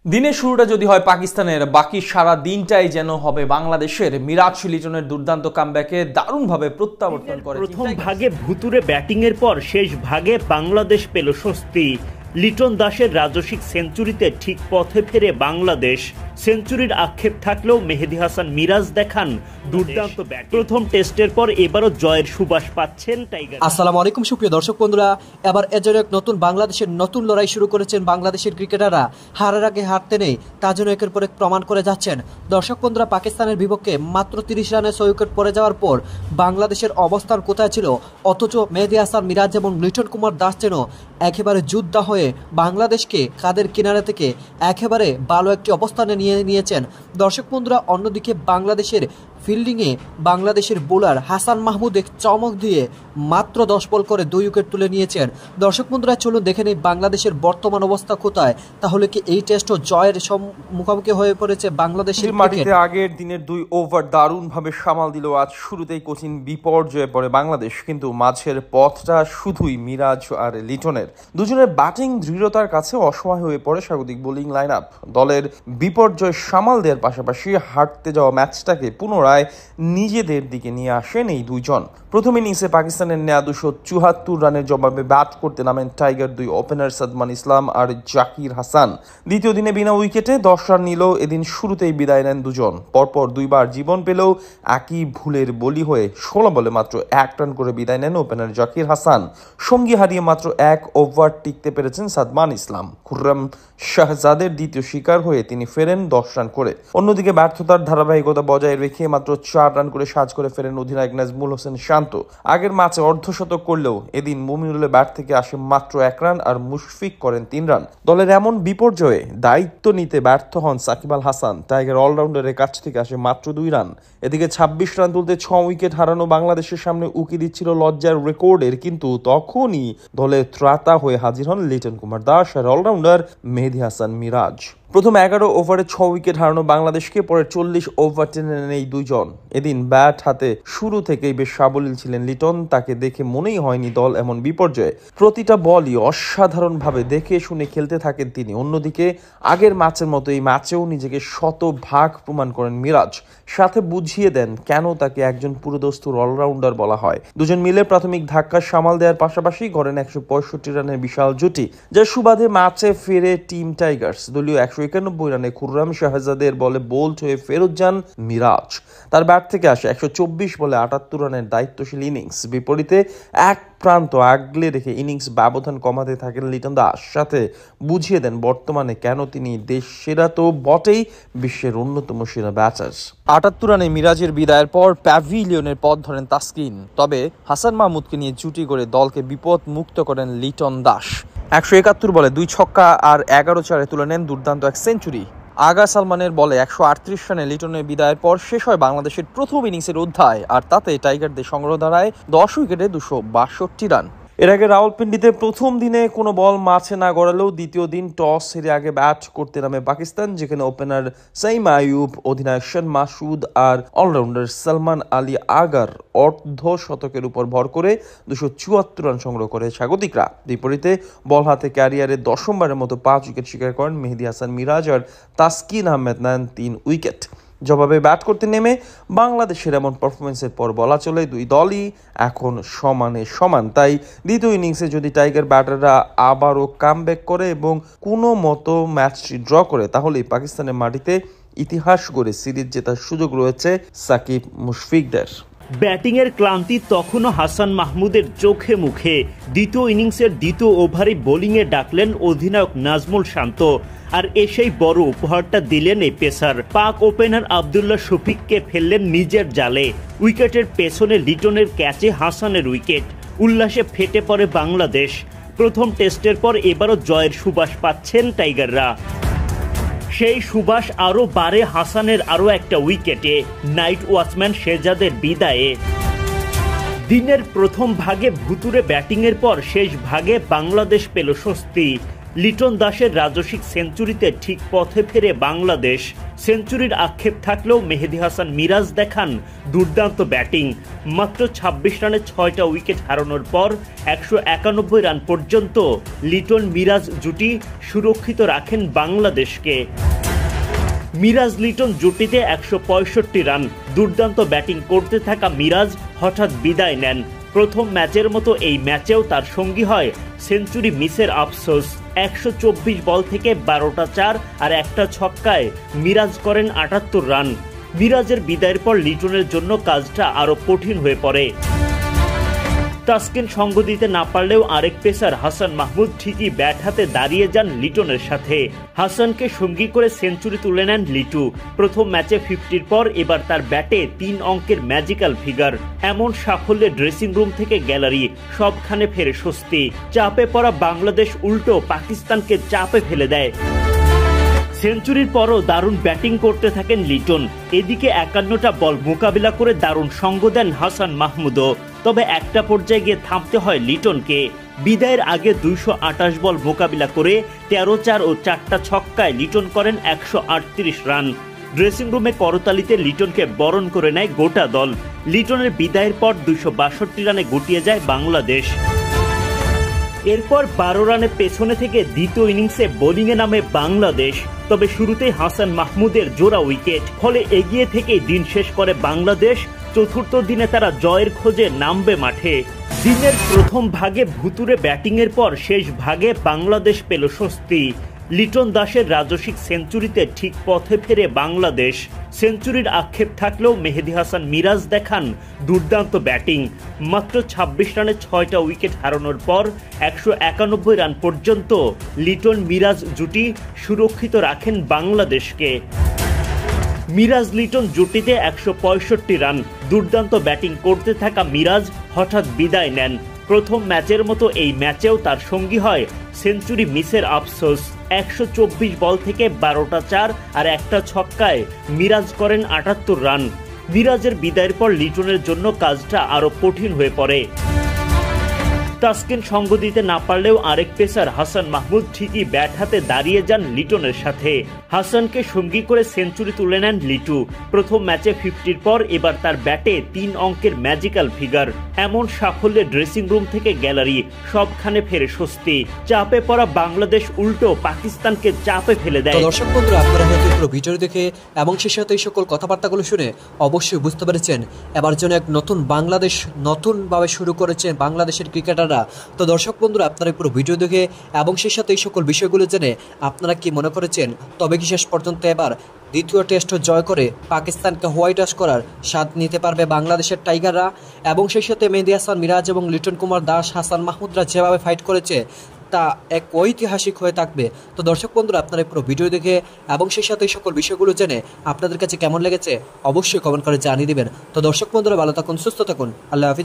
দিনের শুরুটা যদি হয় পাকিস্তানের, বাকি সারা দিনটাই যেন হবে বাংলাদেশের। মিরাজ লিটনের দুর্দান্ত কামব্যাকে দারুণভাবে প্রত্যাবর্তন করে। প্রথম ভাগে ভুতুরে ব্যাটিংয়ের পর শেষ ভাগে বাংলাদেশ পেল স্বস্তি। লিটন দাসের রাজস্বিক সেঞ্চুরিতে ঠিক পথে ফেরে বাংলাদেশ। সেঞ্চুরির আক্ষেপ থাকলেও মেহেদী হাসান মিরাজ দেখান দুর্দান্ত ব্যাটিং। প্রথম টেস্টের পর এবারও জয়ের সুবাস পাচ্ছেন টাইগার। আসসালামু আলাইকুম সুপ্রিয় দর্শক বন্ধুরা, এবার এজন্য এক নতুন বাংলাদেশের নতুন লড়াই শুরু করেছেন বাংলাদেশের ক্রিকেটাররা। হারার আগে হারতে নেই, তা যেন একের পর এক প্রমাণ করে যাচ্ছেন। দর্শক বন্ধুরা, পাকিস্তানের বিপক্ষে মাত্র 30 রানে 6 উইকেট পড়ে যাওয়ার পর বাংলাদেশের অবস্থান কোথায় ছিল, অথচ মেহেদী হাসান মিরাজ এবং লিটন কুমার দাস যেন একেবারে যোদ্ধা হয়ে বাংলাদেশকে কাদের কিনারে থেকে একেবারে ভালো একটি অবস্থানে নিয়েছেন। দর্শক বন্ধুরা, অন্যদিকে বাংলাদেশের ফিল্ডিংয়ে বাংলাদেশের বোলার হাসান মাহমুদ এক চমক দিয়ে মাত্র 10 বল করে 2 উইকেট তুলে নিয়েছেন। দর্শক বন্ধুরা, চলুন দেখে নেই বাংলাদেশের বর্তমান অবস্থা কোথায়। তাহলে কি এই টেস্টও জয়ের মুখোমুখি হয়ে পড়েছে বাংলাদেশের মাটিতে? আগের দিনের 2 ওভার দারুণভাবে সামাল দিল। আজ শুরুতেই কঠিন বিপর্যয়ে পড়ে বাংলাদেশ, কিন্তু মাঝের পথটা শুধুই মিরাজ আর লিটনের। দুজনের ব্যাটিং দৃঢ়তার কাছে অসহায় হয়ে পড়ে স্বাগতিক বোলিং লাইন আপ। দলের বিপর্যয় সামাল দেওয়ার পাশাপাশি হারতে যাওয়া ম্যাচটাকে পুনরায় নিজেদের দিকে নিয়ে আসেন এই দুইজন। প্রথম ইনিংসে পাকিস্তানের নেয়া 274 রানের জবাবে ব্যাট করতে নামেন টাইগার 2 ওপেনার সাদমান ইসলাম আর জাকির হাসান। দ্বিতীয় দিনে বিনা উইকেটে 10 রান নিলেও এদিন শুরুতেই বিদায় নেন দুজন। পরপর দুইবার জীবন পেলেও একই ভুলের বলি হয়ে 16 বলে মাত্র 1 রান করে বিদায় নেন ওপেনার জাকির হাসান। সঙ্গী হারিয়ে মাত্র 1 ওভার টিকতে পেরেছেন সাদমান ইসলাম। খুররম শাহজাদের দ্বিতীয় শিকার হয়ে তিনি ফেরেন 10 রান করে। অন্যদিকে ব্যর্থতার ধারাবাহিকতা বজায় রেখে মাত্র 4 রান করে সাজ করে ফেরেন অধিনায়ক নাজমুল হোসেন শান্ত। আগের ম্যাচে অর্ধশতক করলেও এদিন মুমিনুলের ব্যাট থেকে আসে মাত্র 1 রান আর মুশফিক করেন 3 রান। দলের এমন বিপর্যয়ে দায়িত্ব নিতে ব্যর্থ হন সাকিব আল হাসান। টাইগার অলরাউন্ডারের কাছ থেকে আসে মাত্র 2 রান। এদিকে 26 রান তুলতে 6 উইকেট হারানো বাংলাদেশের সামনে উকি দিচ্ছিল লজ্জার রেকর্ডের, কিন্তু তখনই দলে ত্রাতা হয়ে হাজির হন লিটন কুমার দাস আর অলরাউন্ডার মেহেদী হাসান মিরাজ। প্রথম 11 ওভারে 6 উইকেট হারানো বাংলাদেশকে পরে 40 ওভার টেনে নেন এই দুইজন। এদিন ব্যাট হাতে শুরু থেকেই বেশ সাবলীল ছিলেন লিটন। তাকে দেখে মনেই হয়নি দল এমন বিপর্যয়ে। প্রতিটা বলই অসাধারণভাবে দেখে শুনে খেলতে থাকেন তিনি। অন্যদিকে আগের ম্যাচের মতো এই ম্যাচেও নিজেকে শতভাগ প্রমাণ করেন মিরাজ। সাথে বুঝিয়ে দেন কেন তাকে একজন পুরোদস্তুর অলরাউন্ডার বলা হয়। দুজন মিলে প্রাথমিক ধাক্কা সামাল দেওয়ার পাশাপাশি গড়েন 165 রানের বিশাল জুটি, যার সুবাদে ম্যাচে ফিরে টিম টাইগার্স। দলীয় 191 রানে খুররম শাহজাদের বলে বোল্ড হয়ে ফেরত যান মিরাজ। তার ব্যাট থেকে আসে 124 বলে 78 রানের দায়িত্বশীল ইনিংস। বিপরীতে এক প্রান্ত আগলে রেখে ইনিংস ব্যবধান কমাতে থাকেন লিটন দাস। সাথে বুঝিয়ে দেন বর্তমানে কেন তিনি দেশ সেরা তো বটেই, বিশ্বের অন্যতম সেরা ব্যাটার। 78 রানে মিরাজের বিদায়ের পর প্যাভিলিয়নের পথ ধরেন তাসকিন। তবে হাসান মাহমুদকে নিয়ে জুটি করে দলকে বিপদ মুক্ত করেন লিটন দাস। 171 বলে 2 ছক্কা আর 11 চারে তুলে নেন দুর্দান্ত এক সেঞ্চুরি। আগা সালমানের বলে 138 রানে লিটনের বিদায়ের পর শেষ হয় বাংলাদেশের প্রথম ইনিংসের অধ্যায়, আর তাতে টাইগারদের সংগ্রহ দাঁড়ায় 10 উইকেটে 262 রান। এর আগে রাওয়ালপিন্ডিতে প্রথম দিনে কোনো বল মাঠে না গড়ালেও দ্বিতীয় দিন টস হেরে আগে ব্যাট করতে নামে পাকিস্তান, যেখানে ওপেনার সাইম আইয়ুব, অধিনায়ক শান মাসুদ আর অলরাউন্ডার সালমান আলী আগার অর্ধ শতকের উপর ভর করে 274 রান সংগ্রহ করে স্বাগতিকরা। বিপরীতে বল হাতে ক্যারিয়ারে 10মবারের মতো 5 উইকেট শিকার করেন মেহেদী হাসান মিরাজ আর তাসকিন আহমেদ নেন 3 উইকেট। জবাবে ব্যাট করতে নেমে বাংলাদেশের এমন পারফরমেন্সের পর বলা চলে দুই দলই এখন সমানে সমান। তাই দ্বিতীয় ইনিংসে যদি টাইগার ব্যাটাররা আবারও কামব্যাক করে এবং কোনো মতো ম্যাচটি ড্র করে, তাহলেই পাকিস্তানের মাটিতে ইতিহাস গড়ে সিরিজ জেতার সুযোগ রয়েছে সাকিব মুশফিকদের। ব্যাটিংয়ের ক্লান্তি তখনও হাসান মাহমুদের চোখে মুখে। দ্বিতীয় ইনিংসের দ্বিতীয় ওভারে বোলিংয়ে ডাকলেন অধিনায়ক নাজমুল শান্ত, আর এসেই বড় উপহারটা দিলেন এই পেসার। পাক ওপেনার আব্দুল্লাহ শফিককে ফেললেন নিজের জালে। উইকেটের পেছনে লিটনের ক্যাচে হাসানের উইকেট। উল্লাসে ফেটে পড়ে বাংলাদেশ। প্রথম টেস্টের পর এবারও জয়ের সুবাস পাচ্ছেন টাইগাররা। সেই সুবাস আরও বাড়ে হাসানের আরও একটা উইকেটে, নাইট ওয়াচম্যান শেহজাদের বিদায়ে। দিনের প্রথম ভাগে ভুতুরে ব্যাটিংয়ের পর শেষ ভাগে বাংলাদেশ পেল স্বস্তি। লিটন দাসের রাজস্বিক সেঞ্চুরিতে ঠিক পথে ফেরে বাংলাদেশ। সেঞ্চুরির আক্ষেপ থাকলেও মেহেদী হাসান মিরাজ দেখান দুর্দান্ত ব্যাটিং। মাত্র ২৬ রানে ৬টা উইকেট হারানোর পর ১৯১ রান পর্যন্ত লিটন মিরাজ জুটি সুরক্ষিত রাখেন বাংলাদেশকে। মিরাজ লিটন জুটিতে ১৬৫ রান। দুর্দান্ত ব্যাটিং করতে থাকা মিরাজ হঠাৎ বিদায় নেন। প্রথম ম্যাচের মতো এই ম্যাচেও তার সঙ্গী হয় সেঞ্চুরি মিসের আফসোস। ১২৪ বল থেকে ১২টা ৪ আর একটা ছক্কায় মিরাজ করেন ৭৮ রান। মিরাজের বিদায়ের পর লিটনের জন্য কাজটা আরও কঠিন হয়ে পড়ে। তাসকিন সঙ্গ দিতে না পারলেও আরেক পেসার হাসান মাহমুদ ঠিকই ব্যাট হাতে দাঁড়িয়ে যান লিটনের সাথে। হাসানকে সঙ্গী করে সেঞ্চুরি তুলে নেন লিটু। প্রথম ম্যাচে 50-র পর এবার তার ব্যাটে ৩ অঙ্কের ম্যাজিক্যাল ফিগার। এমন সাফল্যে ড্রেসিং রুম থেকে গ্যালারি সবখানে ফেরে স্বস্তি। চাপে পড়া বাংলাদেশ উল্টো পাকিস্তানকে চাপে ফেলে দেয়। সেঞ্চুরির পরও দারুণ ব্যাটিং করতে থাকেন লিটন। এদিকে ৫১টা বল মোকাবিলা করে দারুণ সঙ্গ দেন হাসান মাহমুদও। তবে একটা পর্যায়ে গিয়ে থামতে হয় লিটনকে। বিদায়ের আগে ২২৮ বল মোকাবিলা করে ১৩ ৪ ও ৪টা ছক্কায় লিটন করেন ১৩৮ রান। ড্রেসিং রুমে করতালিতে লিটনকে বরণ করে নেয় গোটা দল। লিটনের বিদায়ের পর ২৬২ রানে গুটিয়ে যায় বাংলাদেশ। এরপর ১২ রানে পেছনে থেকে দ্বিতীয় ইনিংসে বোলিংয়ে নামে বাংলাদেশ। তবে শুরুতেই হাসান মাহমুদের জোড়া উইকেট, ফলে এগিয়ে থেকেই দিন শেষ করে বাংলাদেশ। চতুর্থ দিনে তারা জয়ের খোঁজে নামবে মাঠে। দিনের প্রথম ভাগে ভুতুরে ব্যাটিংয়ের পর শেষ ভাগে বাংলাদেশ পেল স্বস্তি। লিটন দাসের রাজস্বিক সেঞ্চুরিতে ঠিক পথে ফেরে বাংলাদেশ। সেঞ্চুরির আক্ষেপ থাকলেও মেহেদী হাসান মিরাজ দেখান দুর্দান্ত ব্যাটিং। মাত্র ২৬ রানে ৬টা উইকেট হারানোর পর ১৯১ রান পর্যন্ত লিটন মিরাজ জুটি সুরক্ষিত রাখেন বাংলাদেশকে। মিরাজ লিটন জুটিতে ১৬৫ রান। দুর্দান্ত ব্যাটিং করতে থাকা মিরাজ হঠাৎ বিদায় নেন। প্রথম ম্যাচের মতো এই ম্যাচেও তার সঙ্গী হয় সেঞ্চুরি মিসের আফসোস। ১২৪ বল থেকে ১২টা ৪ আর একটা ছক্কায় মিরাজ করেন ৭৮ রান। মিরাজের বিদায়ের পর লিটনের জন্য কাজটা আরও কঠিন হয়ে পড়ে। তাসকিন সঙ্গ দিতে না পারলেও আরেক পেসার হাসান মাহমুদ ঠিকই ব্যাট হাতে দাঁড়িয়ে যান লিটনের সাথে। হাসানকে সঙ্গী করে সেঞ্চুরি তুলে নেন লিটু। প্রথম ম্যাচে 50-র পর এবার তার ব্যাটে ৩ অঙ্কের ম্যাজিক্যাল ফিগার। এমন সাফল্যে ড্রেসিং রুম থেকে গ্যালারি সবখানে ফেরে স্বস্তি। চাপে পড়া বাংলাদেশ উল্টো পাকিস্তানকে চাপে ফেলে দেয়। দর্শক বন্ধুরা, আপনারা হয়তো পুরো ভিডিও দেখে এবং সেই সাথে এই সকল কথাবার্তাগুলো শুনে অবশ্যই বুঝতে পেরেছেন এবার যেন এক নতুন বাংলাদেশ নতুনভাবে শুরু করেছেন বাংলাদেশের ক্রিকেটাররা। তো দর্শক বন্ধুরা, আপনারা পুরো ভিডিও দেখে এবং সেই সাথে এই সকল বিষয়গুলো জেনে আপনারা কি মনে করেছেন? তবে কি শেষ পর্যন্ত এবার দ্বিতীয় টেস্ট জয় করে পাকিস্তানকে হোয়াইট ওয়াশ করার স্বাদ নিতে পারবে বাংলাদেশের টাইগাররা? এবং সেই সাথে মেহেদী হাসান মিরাজ এবং লিটন কুমার দাস, হাসান মাহমুদরা যেভাবে ফাইট করেছে তা এক ঐতিহাসিক হয়ে থাকবে। তো দর্শক বন্ধুরা, আপনারা পুরো ভিডিও দেখে এবং সেই সাথে এই সকল বিষয়গুলো জেনে আপনাদের কাছে কেমন লেগেছে অবশ্যই কমেন্ট করে জানিয়ে দিবেন। তো দর্শক বন্ধুরা, ভালো থাকুন, সুস্থ থাকুন, আল্লাহ হাফিজ।